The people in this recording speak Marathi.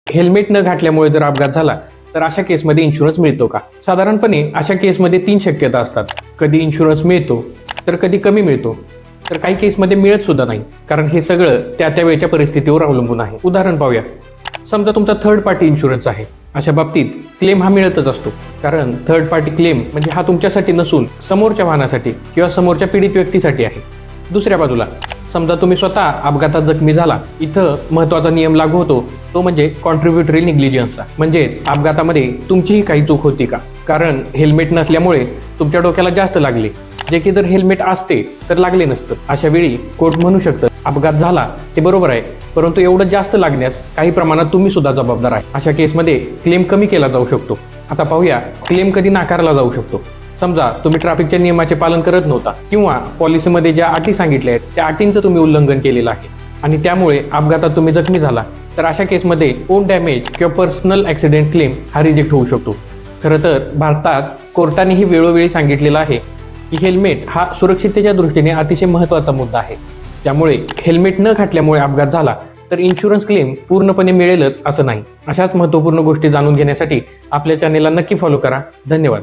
हेल्मेट न घातल्यामुळे जर अपघात झाला तर अशा केसमध्ये इन्शुरन्स मिळतो का? साधारणपणे अशा केसमध्ये 3 शक्यता असतात. कधी इन्शुरन्स मिळतो, तर कधी कमी मिळतो, तर काही केसमध्ये मिळत सुद्धा नाही. कारण हे सगळं त्या वेळच्या परिस्थितीवर अवलंबून आहे. उदाहरण पाहूया. समजा तुमचा थर्ड पार्टी इन्शुरन्स आहे. अशा बाबतीत क्लेम हा मिळतच असतो. कारण थर्ड पार्टी क्लेम म्हणजे हा तुमच्यासाठी नसून समोरच्या वाहनासाठी किंवा समोरच्या पीडित व्यक्तीसाठी आहे. दुसऱ्या बाजूला समजा तुम्ही स्वतः अपघातात जखमी झाला, इथं महत्त्वाचा नियम लागू होतो, तो म्हणजे कॉन्ट्रीब्युटरी निग्लिजन्सचा. म्हणजेच अपघातामध्ये तुमचीही काही चूक होती का? कारण हेल्मेट नसल्यामुळे तुमच्या डोक्याला जास्त लागले, जे की जर हेल्मेट असते तर लागले नसतं. अशा वेळी कोर्ट म्हणू शकतं अपघात झाला ते बरोबर आहे, परंतु एवढं जास्त लागण्यास काही प्रमाणात तुम्ही सुद्धा जबाबदार आहे. अशा केसमध्ये क्लेम कमी केला जाऊ शकतो. आता पाहूया क्लेम कधी नाकारला जाऊ शकतो. समजा तुम्ही ट्रॅफिकच्या नियमाचे पालन करत नव्हता किंवा पॉलिसीमध्ये ज्या अटी सांगितल्या आहेत त्या अटींचं तुम्ही उल्लंघन केलेलं आहे आणि त्यामुळे अपघातात तुम्ही जखमी झाला, तर अशा केसमध्ये ओन डॅमेज किंवा पर्सनल ॲक्सिडेंट क्लेम हा रिजेक्ट होऊ शकतो. खरं तर भारतात कोर्टानेही वेळोवेळी सांगितलेलं आहे की हेल्मेट हा सुरक्षिततेच्या दृष्टीने अतिशय महत्त्वाचा मुद्दा आहे. त्यामुळे हेल्मेट न घातल्यामुळे अपघात झाला तर इन्शुरन्स क्लेम पूर्णपणे मिळेलच असं नाही. अशाच महत्त्वपूर्ण गोष्टी जाणून घेण्यासाठी आपल्या चॅनेलला नक्की फॉलो करा. धन्यवाद.